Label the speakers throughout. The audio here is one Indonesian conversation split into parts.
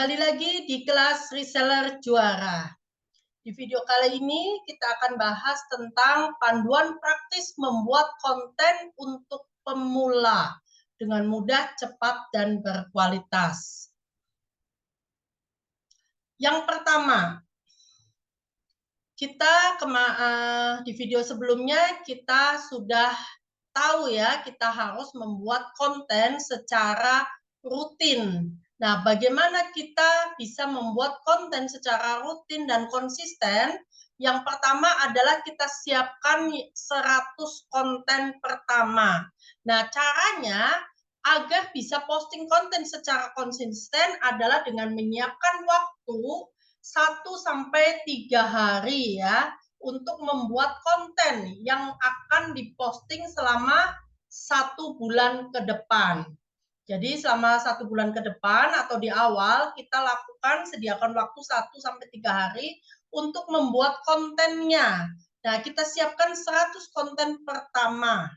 Speaker 1: Kembali lagi di kelas reseller juara. Di video kali ini kita akan bahas tentang panduan praktis membuat konten untuk pemula dengan mudah, cepat, dan berkualitas. Yang pertama, di video sebelumnya kita sudah tahu ya, kita harus membuat konten secara rutin. Nah, bagaimana kita bisa membuat konten secara rutin dan konsisten? Yang pertama adalah kita siapkan 100 konten pertama. Nah, caranya agar bisa posting konten secara konsisten adalah dengan menyiapkan waktu 1-3 hari ya, untuk membuat konten yang akan diposting selama 1 bulan ke depan. Jadi selama 1 bulan ke depan atau di awal kita sediakan waktu 1-3 hari untuk membuat kontennya. Nah, kita siapkan 100 konten pertama.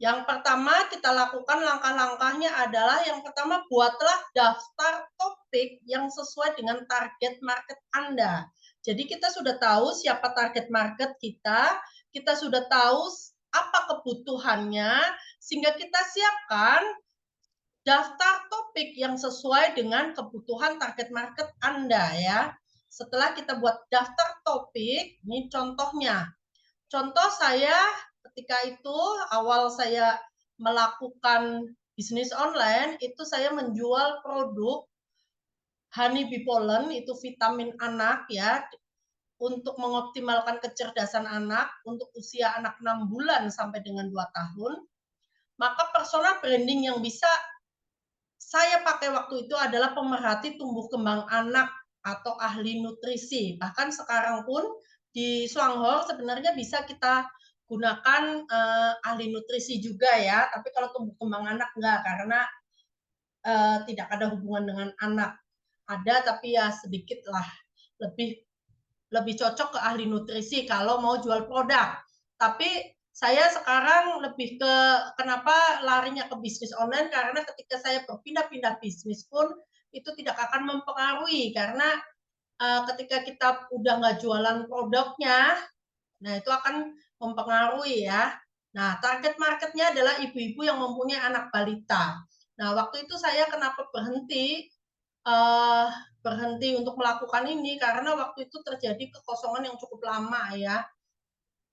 Speaker 1: Yang pertama kita lakukan langkah-langkahnya adalah yang pertama buatlah daftar topik yang sesuai dengan target market Anda. Jadi kita sudah tahu siapa target market kita sudah tahu apa kebutuhannya, sehingga kita siapkan daftar topik yang sesuai dengan kebutuhan target market Anda ya. Setelah kita buat daftar topik, ini contohnya. Contoh saya ketika itu awal saya melakukan bisnis online, itu saya menjual produk Honey Bee Pollen, itu vitamin anak ya, untuk mengoptimalkan kecerdasan anak untuk usia anak 6 bulan sampai dengan 2 tahun. Maka personal branding yang bisa saya pakai waktu itu adalah pemerhati tumbuh kembang anak atau ahli nutrisi. Bahkan sekarang pun di Swanghor sebenarnya bisa kita gunakan ahli nutrisi juga ya. Tapi kalau tumbuh kembang anak enggak, karena tidak ada hubungan dengan anak. Ada tapi ya sedikit lah. Lebih cocok ke ahli nutrisi kalau mau jual produk. Tapi saya sekarang lebih ke kenapa larinya ke bisnis online, karena ketika saya berpindah-pindah bisnis pun itu tidak akan mempengaruhi, karena ketika kita udah nggak jualan produknya, nah itu akan mempengaruhi ya. Nah, target marketnya adalah ibu-ibu yang mempunyai anak balita. Nah, waktu itu saya kenapa berhenti untuk melakukan ini, karena waktu itu terjadi kekosongan yang cukup lama ya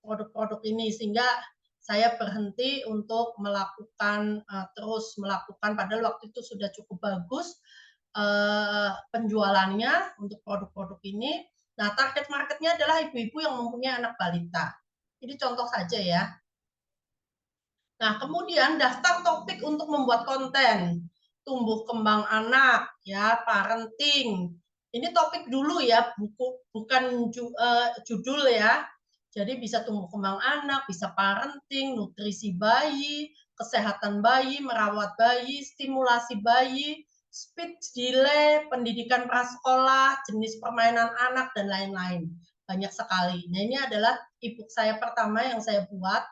Speaker 1: produk-produk ini, sehingga saya berhenti untuk terus melakukan, padahal waktu itu sudah cukup bagus penjualannya untuk produk-produk ini. Nah, target marketnya adalah ibu-ibu yang mempunyai anak balita. Ini contoh saja ya. Nah, kemudian daftar topik untuk membuat konten. Tumbuh kembang anak, ya, parenting. Ini topik dulu ya, bukan judul ya. Jadi bisa tumbuh kembang anak, bisa parenting, nutrisi bayi, kesehatan bayi, merawat bayi, stimulasi bayi, speech delay, pendidikan prasekolah, jenis permainan anak, dan lain-lain. Banyak sekali. Nah, ini adalah e-book saya pertama yang saya buat.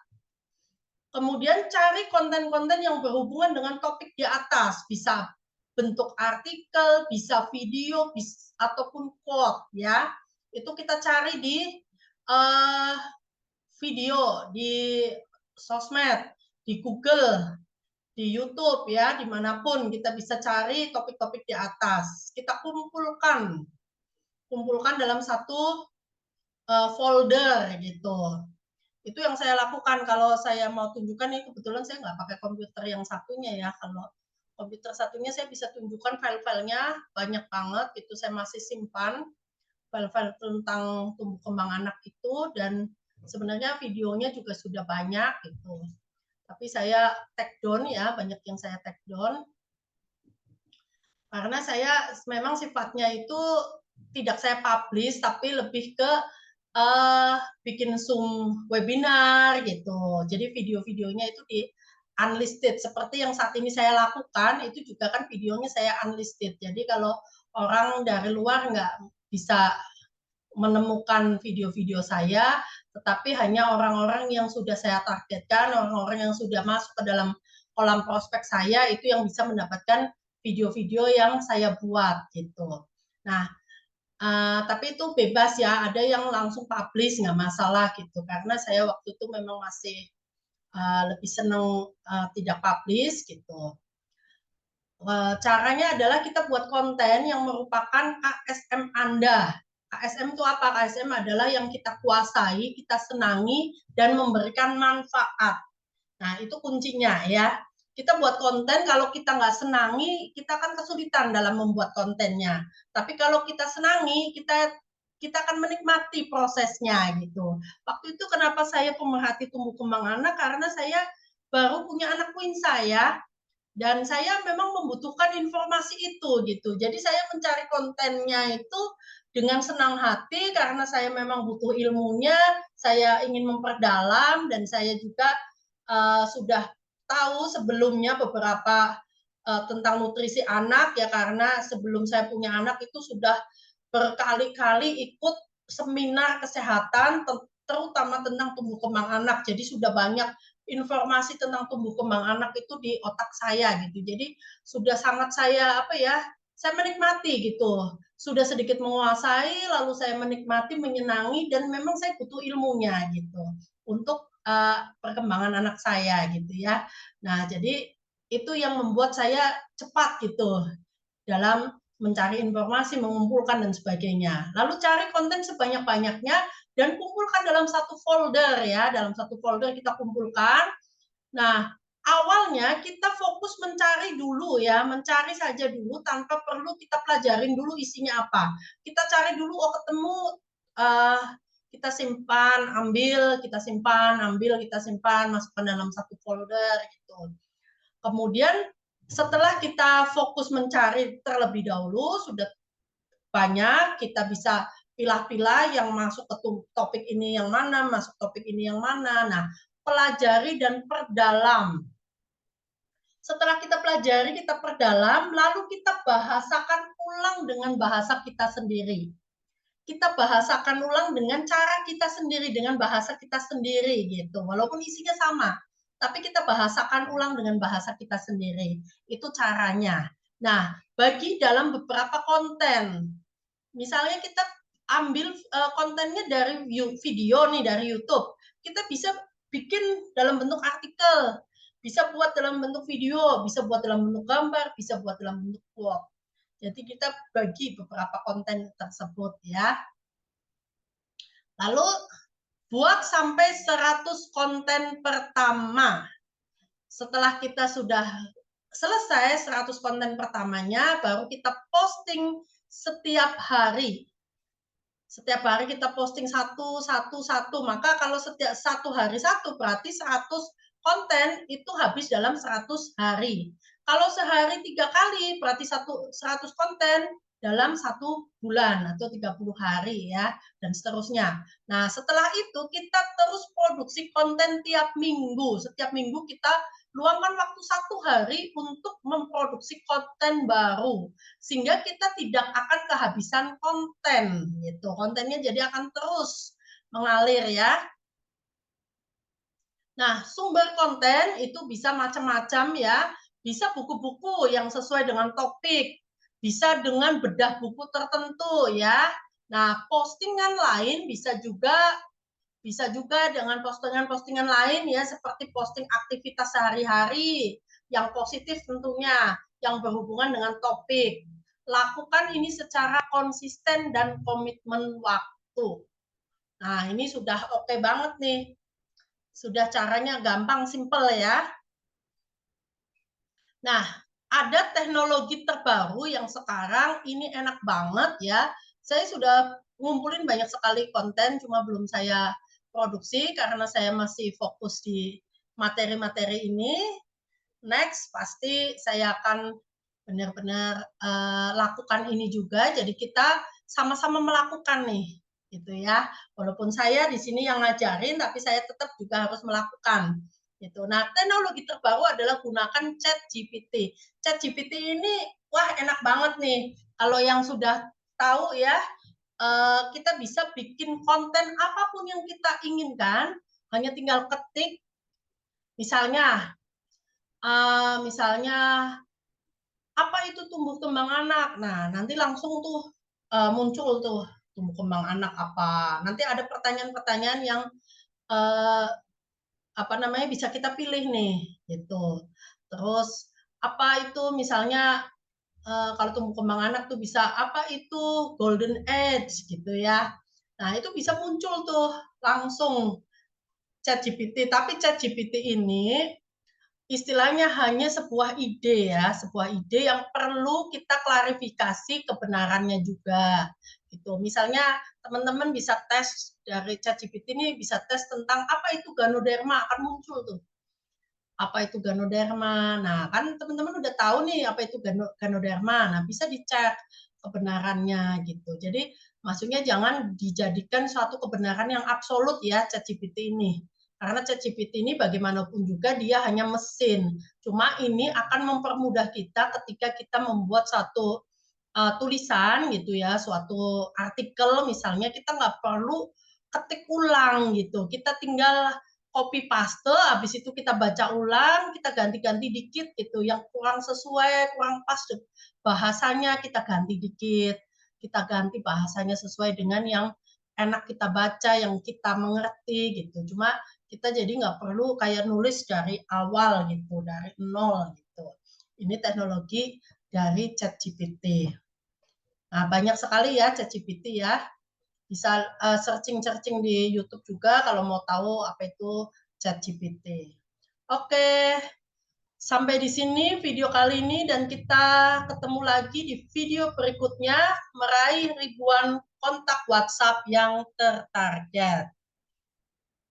Speaker 1: Kemudian cari konten-konten yang berhubungan dengan topik di atas. Bisa bentuk artikel, bisa video, ataupun quote ya. Itu kita cari di video, di sosmed, di Google, di YouTube ya, dimanapun kita bisa cari topik-topik di atas. Kita kumpulkan dalam satu folder gitu. Itu yang saya lakukan. Kalau saya mau tunjukkan, ini kebetulan saya nggak pakai komputer yang satunya ya. Kalau komputer satunya saya bisa tunjukkan file-filenya banyak banget. Itu saya masih simpan file-file tentang tumbuh kembang anak itu, dan sebenarnya videonya juga sudah banyak gitu. Tapi saya take down ya, banyak yang saya take down. Karena saya memang sifatnya itu tidak saya publish, tapi lebih ke bikin Zoom webinar gitu. Jadi video-videonya itu di unlisted. Seperti yang saat ini saya lakukan, itu juga kan videonya saya unlisted. Jadi kalau orang dari luar nggak bisa menemukan video-video saya, tetapi hanya orang-orang yang sudah saya targetkan, orang-orang yang sudah masuk ke dalam kolam prospek saya, itu yang bisa mendapatkan video-video yang saya buat gitu. Nah, tapi itu bebas ya, ada yang langsung publish nggak masalah gitu, karena saya waktu itu memang masih lebih senang tidak publish gitu. Caranya adalah kita buat konten yang merupakan KSM Anda. KSM itu apa? KSM adalah yang kita kuasai, kita senangi, dan memberikan manfaat. Nah, itu kuncinya ya. Kita buat konten, kalau kita nggak senangi, kita akan kesulitan dalam membuat kontennya. Tapi kalau kita senangi, kita akan menikmati prosesnya gitu. Waktu itu kenapa saya pemerhati tumbuh kembang anak, karena saya baru punya anak twin saya, dan saya memang membutuhkan informasi itu gitu. Jadi saya mencari kontennya itu dengan senang hati karena saya memang butuh ilmunya, saya ingin memperdalam, dan saya juga sudah tahu sebelumnya beberapa tentang nutrisi anak ya, karena sebelum saya punya anak itu sudah berkali-kali ikut seminar kesehatan terutama tentang tumbuh kembang anak. Jadi sudah banyak informasi tentang tumbuh kembang anak itu di otak saya gitu. Jadi sudah sangat saya saya menikmati gitu. Sudah sedikit menguasai, lalu saya menikmati, menyenangi, dan memang saya butuh ilmunya gitu untuk perkembangan anak saya gitu ya. Nah, jadi itu yang membuat saya cepat gitu dalam mencari informasi, mengumpulkan, dan sebagainya. Lalu cari konten sebanyak-banyaknya dan kumpulkan dalam satu folder ya. Dalam satu folder kita kumpulkan. Nah, awalnya kita fokus mencari dulu ya, mencari saja dulu tanpa perlu kita pelajarin dulu isinya apa. Kita cari dulu, oh ketemu, kita simpan, ambil, kita simpan, ambil, kita simpan, masukkan dalam satu folder gitu. Kemudian setelah kita fokus mencari terlebih dahulu, sudah banyak, kita bisa pilah-pilah yang masuk ke topik ini yang mana, masuk topik ini yang mana. Nah, pelajari dan perdalam. Setelah kita pelajari, kita perdalam, lalu kita bahasakan ulang dengan bahasa kita sendiri. Kita bahasakan ulang dengan cara kita sendiri, dengan bahasa kita sendiri gitu. Walaupun isinya sama, tapi kita bahasakan ulang dengan bahasa kita sendiri. Itu caranya. Nah, bagi dalam beberapa konten, misalnya kita ambil kontennya dari video nih, dari YouTube, kita bisa bikin dalam bentuk artikel, bisa buat dalam bentuk video, bisa buat dalam bentuk gambar, bisa buat dalam bentuk vlog. Jadi kita bagi beberapa konten tersebut ya. Lalu buat sampai 100 konten pertama. Setelah kita sudah selesai 100 konten pertamanya, baru kita posting setiap hari. Setiap hari kita posting satu. Maka kalau setiap satu hari satu, berarti 100 konten itu habis dalam 100 hari. Kalau sehari 3 kali, berarti 100 konten dalam 1 bulan atau 30 hari ya, dan seterusnya. Nah, setelah itu kita terus produksi konten tiap minggu. Setiap minggu kita luangkan waktu 1 hari untuk memproduksi konten baru, sehingga kita tidak akan kehabisan konten gitu. Kontennya jadi akan terus mengalir ya. Nah, sumber konten itu bisa macam-macam ya. Bisa buku-buku yang sesuai dengan topik, bisa dengan bedah buku tertentu ya. Nah, postingan lain bisa juga dengan postingan-postingan lain ya, seperti posting aktivitas sehari-hari yang positif tentunya, yang berhubungan dengan topik. Lakukan ini secara konsisten dan komitmen waktu. Nah, ini sudah oke banget nih. Sudah caranya gampang, simple ya. Nah, ada teknologi terbaru yang sekarang ini enak banget ya. Saya sudah ngumpulin banyak sekali konten, cuma belum saya produksi karena saya masih fokus di materi-materi ini. Next, pasti saya akan benar-benar lakukan ini juga. Jadi kita sama-sama melakukan nih, gitu ya. Walaupun saya di sini yang ngajarin, tapi saya tetap juga harus melakukan. Gitu. Nah, teknologi terbaru adalah gunakan ChatGPT. ChatGPT ini, wah enak banget nih. Kalau yang sudah tahu ya, kita bisa bikin konten apapun yang kita inginkan, hanya tinggal ketik, misalnya apa itu tumbuh kembang anak? Nah, nanti langsung tuh muncul tuh tumbuh kembang anak apa. Nanti ada pertanyaan-pertanyaan yang eh, apa namanya bisa kita pilih nih, gitu. Terus apa itu misalnya kalau tumbuh kembang anak tuh bisa apa itu golden age gitu ya. Nah, itu bisa muncul tuh langsung ChatGPT. Tapi ChatGPT ini istilahnya hanya sebuah ide ya, sebuah ide yang perlu kita klarifikasi kebenarannya juga. Gitu. Misalnya teman-teman bisa tes dari ChatGPT ini bisa tes tentang apa itu Ganoderma akan muncul tuh. Apa itu Ganoderma? Nah, kan teman-teman udah tahu nih apa itu Ganoderma. Nah, bisa dicek kebenarannya gitu. Jadi maksudnya jangan dijadikan suatu kebenaran yang absolut ya ChatGPT ini. Karena ChatGPT ini bagaimanapun juga dia hanya mesin. Cuma ini akan mempermudah kita ketika kita membuat satu tulisan gitu ya, suatu artikel misalnya kita nggak perlu ketik ulang gitu. Kita tinggal copy paste, habis itu kita baca ulang, kita ganti-ganti dikit gitu, yang kurang sesuai, kurang pas bahasanya kita ganti dikit, kita ganti bahasanya sesuai dengan yang enak kita baca, yang kita mengerti gitu. Cuma kita jadi nggak perlu kayak nulis dari awal gitu, dari nol gitu. Ini teknologi dari ChatGPT. Nah, banyak sekali ya ChatGPT ya. Bisa searching-searching di YouTube juga kalau mau tahu apa itu ChatGPT. Oke, sampai di sini video kali ini dan kita ketemu lagi di video berikutnya meraih ribuan kontak WhatsApp yang tertarget.